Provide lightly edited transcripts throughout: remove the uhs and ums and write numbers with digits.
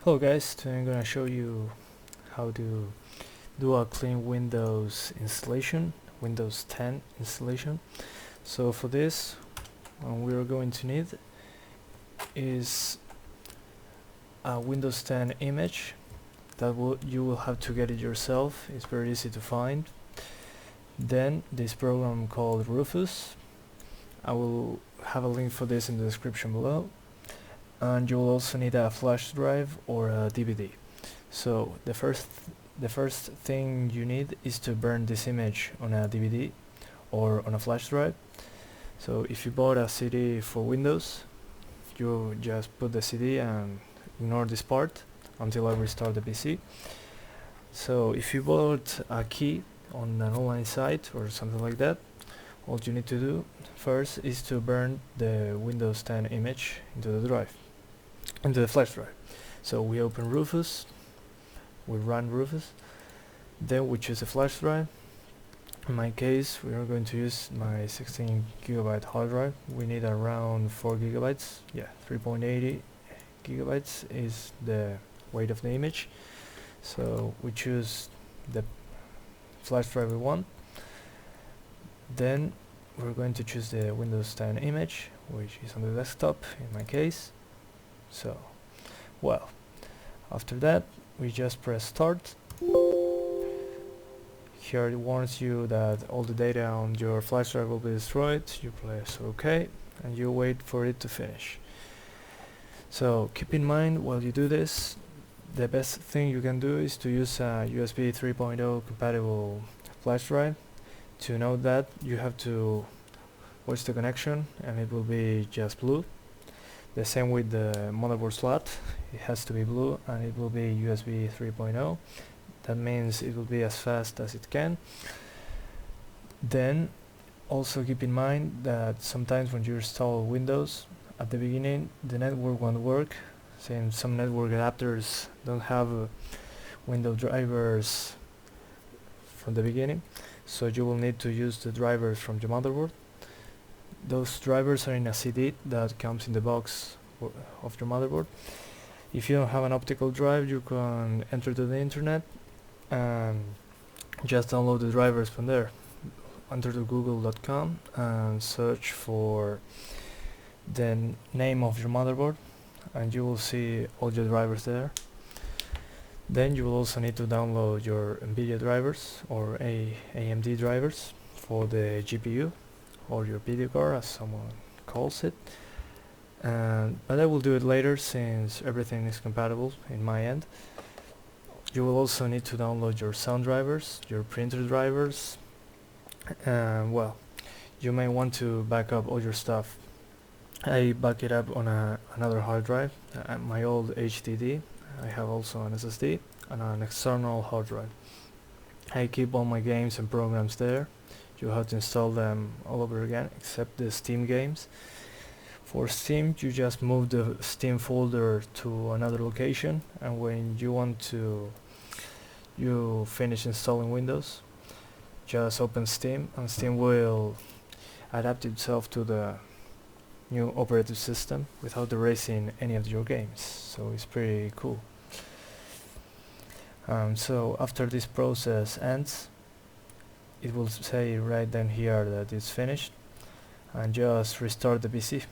Hello guys, today I'm gonna show you how to do a clean Windows installation, Windows 10 installation. So for this, what we are going to need is a Windows 10 image that you will have to get it yourself. It's very easy to find. Then this program called Rufus. I will have a link for this in the description below. And you will also need a flash drive or a DVD. So the first thing you need is to burn this image on a DVD or on a flash drive. So if you bought a CD for Windows, you just put the CD and ignore this part until I restart the PC. So if you bought a key on an online site or something like that, all you need to do first is to burn the Windows 10 image into the flash drive. So we open Rufus, we run Rufus, then we choose a flash drive. In my case, we are going to use my 16 gigabyte hard drive. We need around 4 gigabytes. Yeah, 3.80 gigabytes is the weight of the image. So we choose the flash drive we want. Then we're going to choose the Windows 10 image, which is on the desktop in my case. So, well, after that we just press start. Here it warns you that all the data on your flash drive will be destroyed. You press OK and you wait for it to finish. So keep in mind, while you do this, the best thing you can do is to use a USB 3.0 compatible flash drive. To know that, you have to watch the connection and it will be just blue. The same with the motherboard slot, it has to be blue and it will be USB 3.0. That means it will be as fast as it can. Then also keep in mind that sometimes when you install Windows, at the beginning the network won't work, since some network adapters don't have Windows drivers from the beginning, so you will need to use the drivers from your motherboard. Those drivers are in a CD that comes in the box of your motherboard. If you don't have an optical drive, you can enter to the internet and just download the drivers from there. Enter to google.com and search for the name of your motherboard and you will see all your drivers there. Then you will also need to download your Nvidia drivers or AMD drivers for the GPU or your video card, as someone calls it. But I will do it later since everything is compatible in my end. You will also need to download your sound drivers, your printer drivers, and well, you may want to back up all your stuff. I back it up on another hard drive, my old HDD. I have also an SSD and an external hard drive. I keep all my games and programs there. You have to install them all over again except the Steam games. For Steam, you just move the Steam folder to another location, and when you finish installing Windows, just open Steam and Steam will adapt itself to the new operating system without erasing any of your games, so it's pretty cool. So after this process ends, it will say right down here that it's finished, and just restart the PC.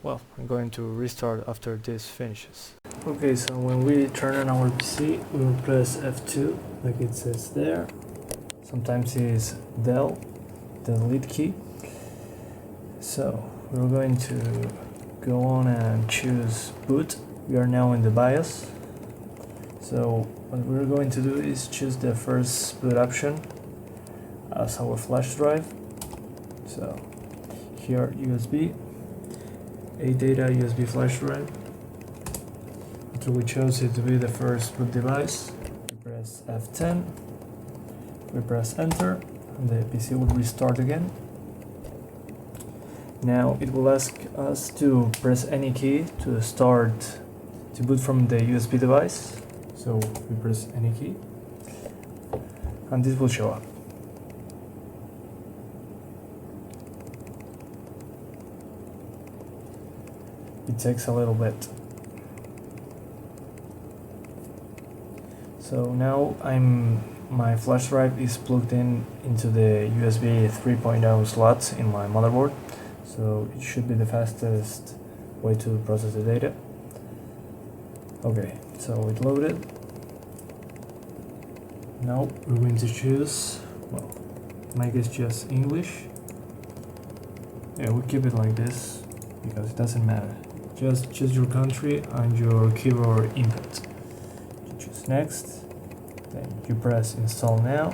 Well, I'm going to restart after this finishes. Okay, so when we turn on our PC, we will press F2 like it says there. Sometimes it's the delete key. So we're going to go on and choose boot. We are now in the BIOS. So what we're going to do is choose the first boot option as our flash drive. So here USB, ADATA USB flash drive. After we chose it to be the first boot device, we press F10, we press enter, and the PC will restart again. Now it will ask us to press any key to boot from the USB device. So we press any key and this will show up. It takes a little bit. So now my flash drive is plugged into the USB 3.0 slot in my motherboard, so it should be the fastest way to process the data. Okay, so it loaded. Now we're going to choose, well, my guess just English. Yeah, we keep it like this because it doesn't matter. Just choose your country and your keyboard input. You choose next, then you press install now.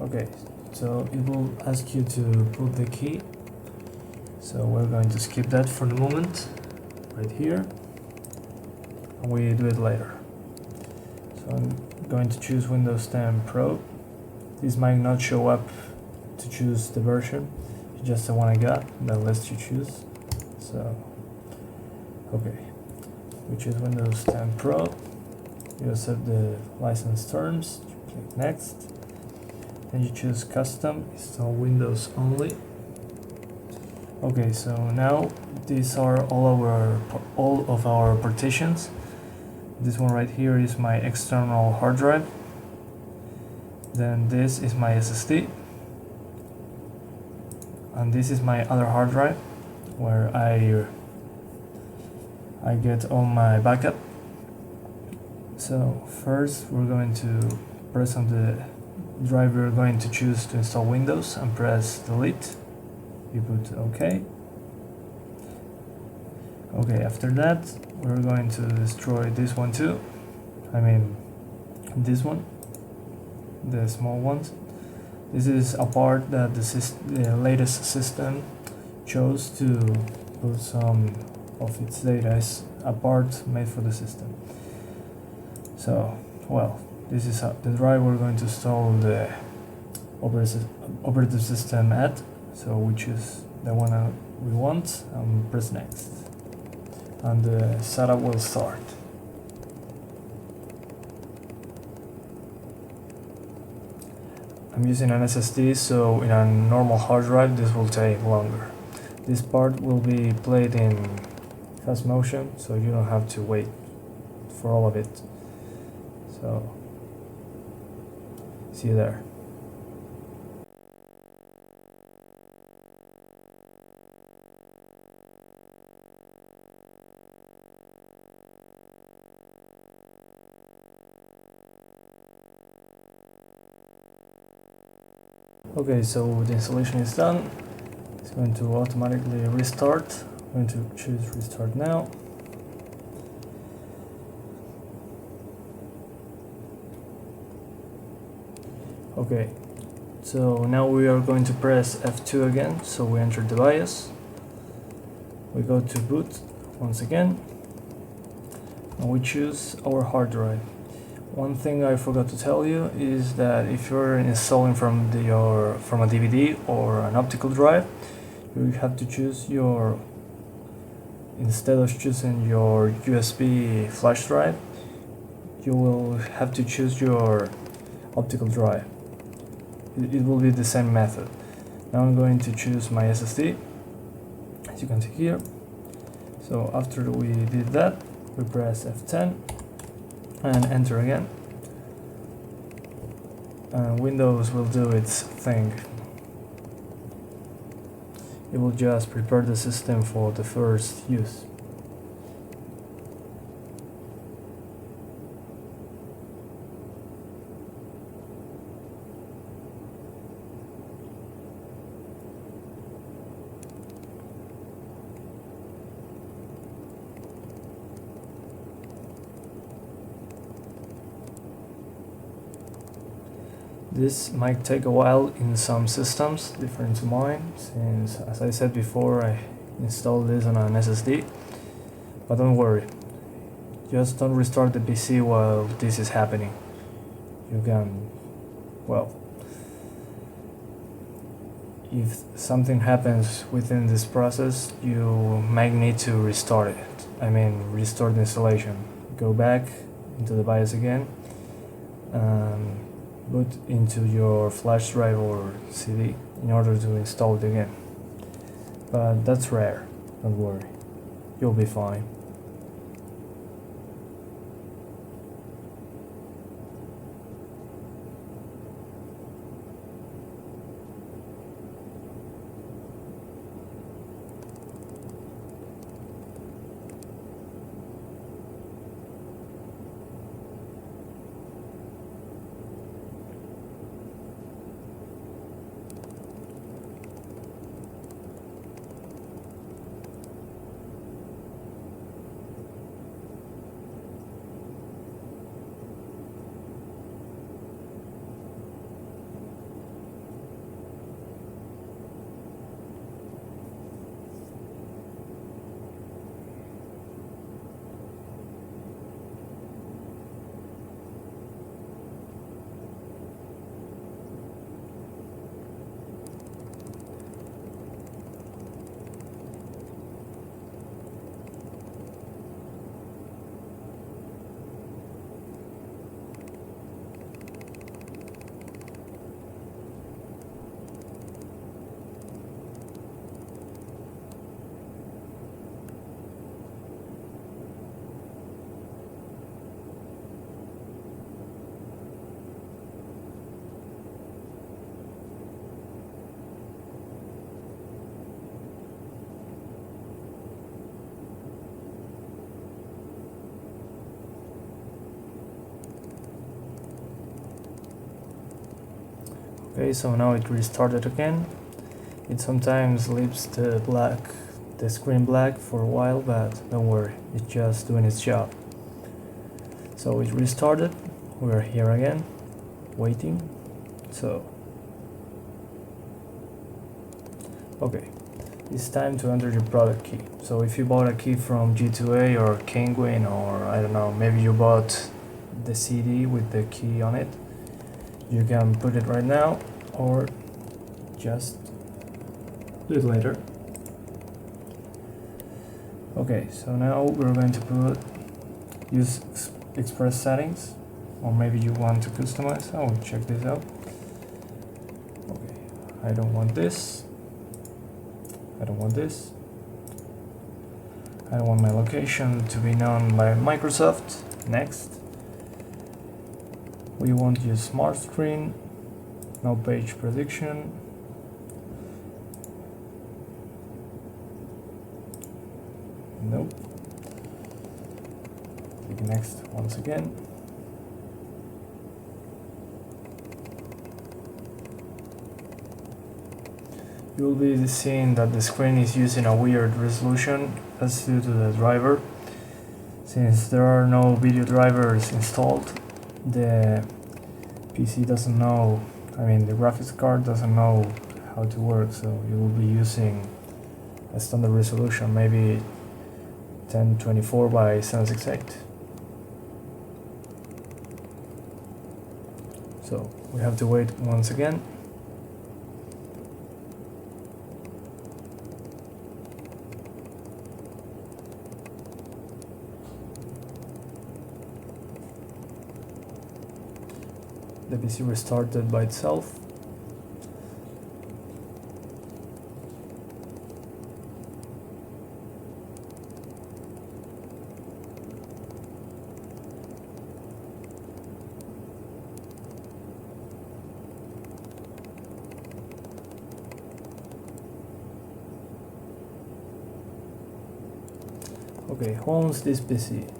Okay, so it will ask you to put the key, so we're going to skip that for the moment, right here, and we do it later. So I'm going to choose Windows 10 Pro. This might not show up to choose the version, it's just the one I got that lets you choose. So, okay, we choose Windows 10 Pro, you accept the license terms, you click next. Then you choose custom, install Windows only. Okay, so now these are all of our partitions. This one right here is my external hard drive. Then this is my SSD. And this is my other hard drive where I get all my backup. So first we're going to press on the drive we're going to choose to install Windows and press delete. You put OK. Okay, after that we're going to destroy this one too. I mean this one, the small ones. This is a part that the latest system chose to put some of its data as a part made for the system. So, well, this is the drive we're going to install the operating system at, so we choose the one we want and press next, and the setup will start. I'm using an SSD, so in a normal hard drive this will take longer. This part will be played in fast motion, so you don't have to wait for all of it. So see you there. Okay, so the installation is done. It's going to automatically restart. I'm going to choose restart now. Okay, so now we are going to press F2 again, so we enter the BIOS. We go to boot once again, and we choose our hard drive. One thing I forgot to tell you is that if you're installing from a DVD or an optical drive, you have to choose instead of choosing your USB flash drive, you will have to choose your optical drive. It will be the same method. Now I'm going to choose my SSD, as you can see here. So after we did that, we press F10 and enter again, and Windows will do its thing. It will just prepare the system for the first use. This might take a while in some systems, different to mine, since, as I said before, I installed this on an SSD. But don't worry, just don't restart the PC while this is happening. You can, well, if something happens within this process, you might need to restart it. I mean, restart the installation. Go back into the BIOS again, boot into your flash drive or CD in order to install it again. But that's rare, don't worry, you'll be fine. Okay, so now it restarted again. It sometimes leaves the screen black for a while, but don't worry, it's just doing its job. So it restarted, we're here again, waiting. So, okay, it's time to enter your product key. So if you bought a key from G2A or Penguin, or I don't know, maybe you bought the CD with the key on it, you can put it right now or just do it later. Okay, so now we're going to use express settings, or maybe you want to customize. Oh, check this out. Okay, I don't want this. I don't want this. I don't want my location to be known by Microsoft. Next. We want to use smart screen, no page prediction. Nope. Click next once again. You will be seeing that the screen is using a weird resolution. That's due to the driver. Since there are no video drivers installed, the PC doesn't know, the graphics card doesn't know how to work, so you will be using a standard resolution, maybe 1024 by 768. So we have to wait once again. The PC restarted by itself. Okay, who owns this PC?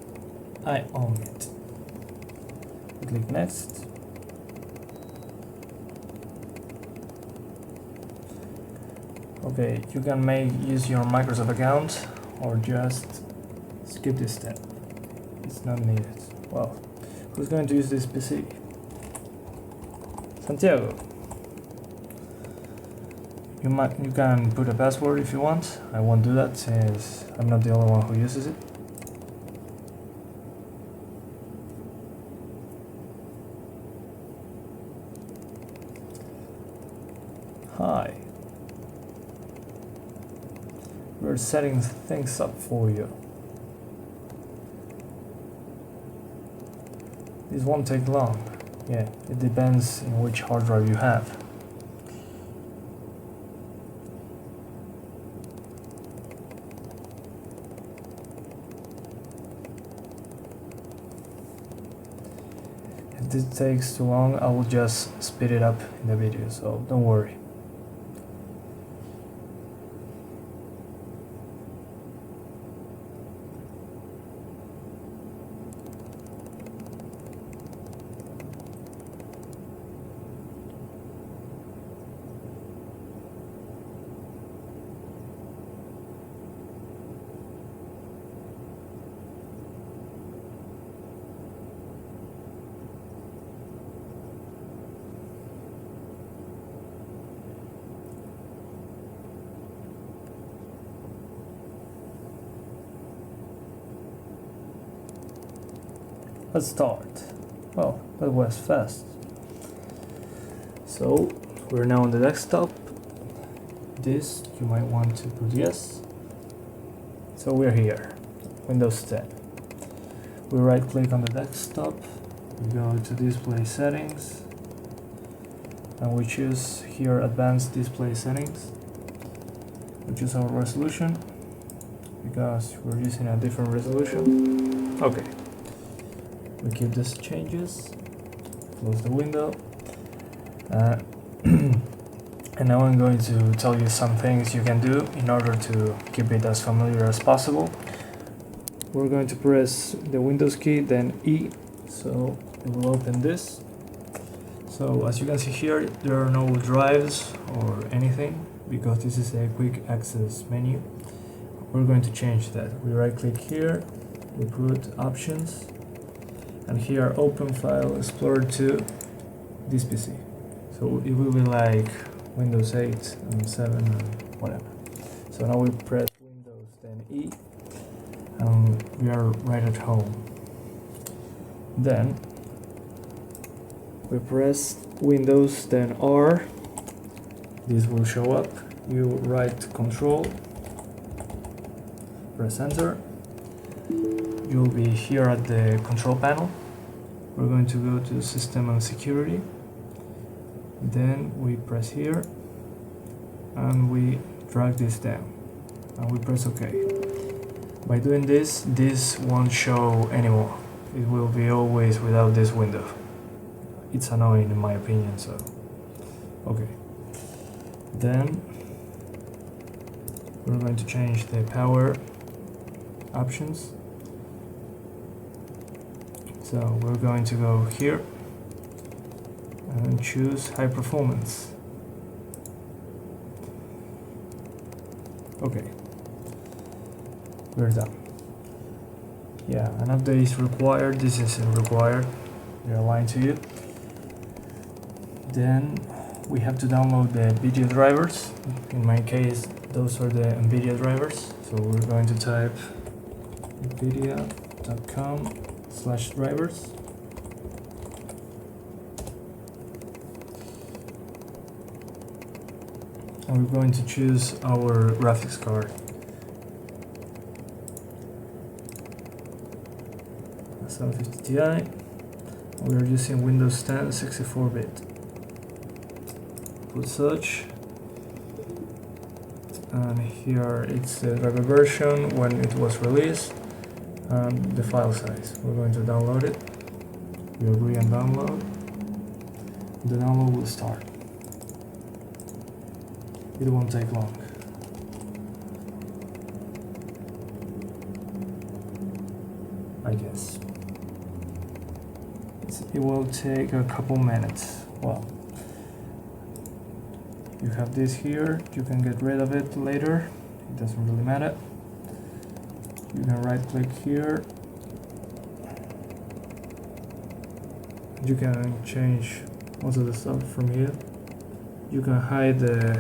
I own it. Click next. Okay, you can use your Microsoft account or just skip this step. It's not needed. Well, who's going to use this PC? Santiago. You can put a password if you want. I won't do that since I'm not the only one who uses it. Hi. We're setting things up for you. This won't take long. yeah, it depends in which hard drive you have. If this takes too long, I will just speed it up in the video, so don't worry. Let's start. Well, that was fast. So we're now on the desktop. This you might want to put yes. So we're here, Windows 10. We right click on the desktop, we go to display settings, and we choose here advanced display settings. We choose our resolution because we're using a different resolution. Okay. We keep these changes, close the window, and now I'm going to tell you some things you can do in order to keep it as familiar as possible. We're going to press the Windows key, then E, so it will open this. So as you can see here, there are no drives or anything because this is a quick access menu. We're going to change that. We right click here, we put options, and here open file explorer to this PC. So it will be like Windows 8 and 7 and whatever. So now we press Windows then E and we are right at home. Then we press Windows then R. This will show up. You write Control, press Enter. You'll be here at the control panel. We're going to go to System and Security. Then we press here and we drag this down and we press OK. By doing this, this won't show anymore. It will be always without this window. It's annoying in my opinion, so okay. Then we're going to change the power options. So we're going to go here and choose high performance. Okay, we're done. Yeah, an update is required. This isn't required. They're lying to you. Then we have to download the video drivers. In my case, those are the Nvidia drivers. So we're going to type nvidia.com/drivers. And we're going to choose our graphics card. A 750 Ti. We're using Windows 10 64-bit. Put search. And here it's the driver version when it was released and the file size. We're going to download it. We agree and download. The download will start. It won't take long. I guess. It will take a couple minutes. Well, you have this here. You can get rid of it later. It doesn't really matter. You can right click here. You can change most of the stuff from here. You can hide the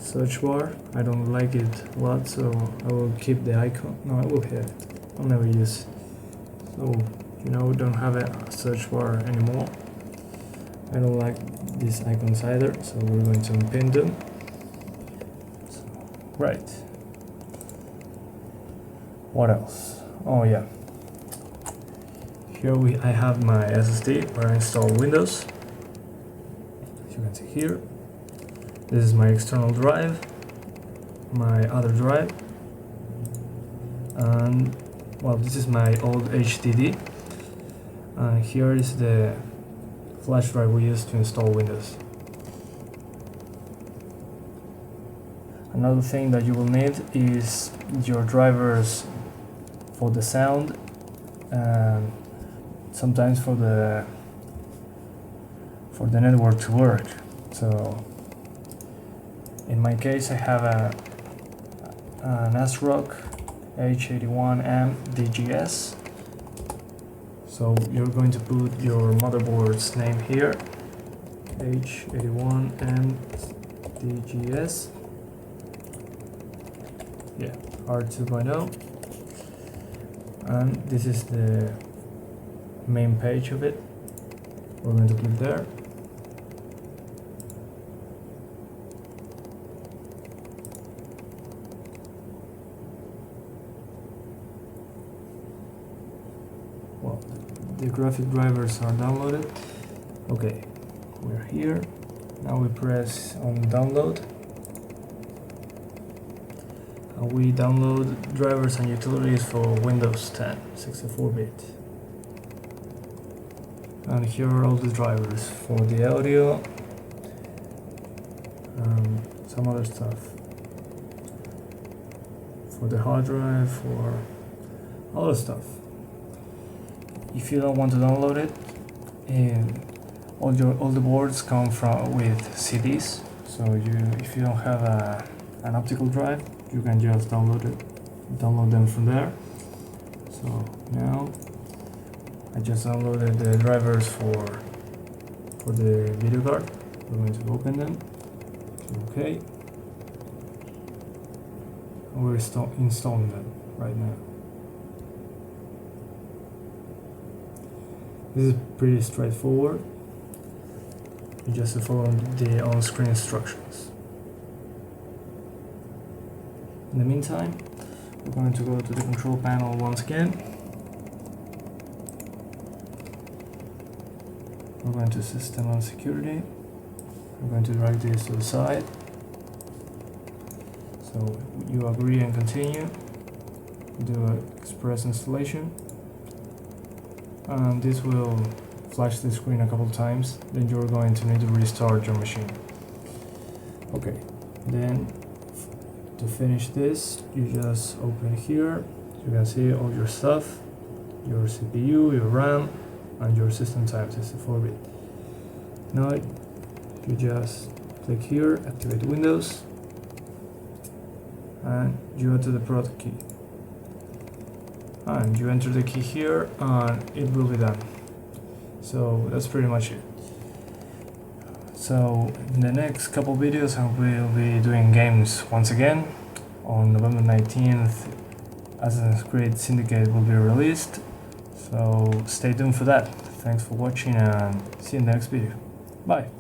search bar. I don't like it a lot, so I will keep the icon. No, I will hide it. I'll never use it. So, you know, we don't have a search bar anymore. I don't like these icons either, so we're going to unpin them. So, right. What else? Oh yeah. Here I have my SSD where I install Windows. As you can see here, this is my external drive, my other drive, and well, this is my old HDD, and here is the flash drive we use to install Windows. Another thing that you will need is your drivers for the sound and sometimes for the network to work. So in my case I have an AsRock H81M-DGS. So you're going to put your motherboard's name here, H81M-DGS. Yeah, R2.0, and this is the main page of it. We're going to click there. Well, the graphic drivers are downloaded. Okay, we're here. Now we press on download. We download drivers and utilities for Windows 10 64-bit, and here are all the drivers for the audio and some other stuff, for the hard drive, for other stuff. If you don't want to download it, all the boards come with CDs, so if you don't have an optical drive, you can just download them from there. So now I just downloaded the drivers for the video card. We're going to open them. Okay, and we're installing them right now. This is pretty straightforward. You just follow the on-screen instructions. In the meantime, we're going to go to the control panel once again. We're going to System and Security. We're going to drag this to the side. So you agree and continue. Do an express installation. And this will flash the screen a couple times. Then you're going to need to restart your machine. Okay, then to finish this, you just open here. You can see all your stuff, your CPU, your RAM, and your system type 64-bit. Now you just click here, activate Windows, and you enter the product key. And you enter the key here, and it will be done. So that's pretty much it. So in the next couple videos I will be doing games once again. On November 19th, Assassin's Creed Syndicate will be released. So stay tuned for that. Thanks for watching and see you in the next video. Bye!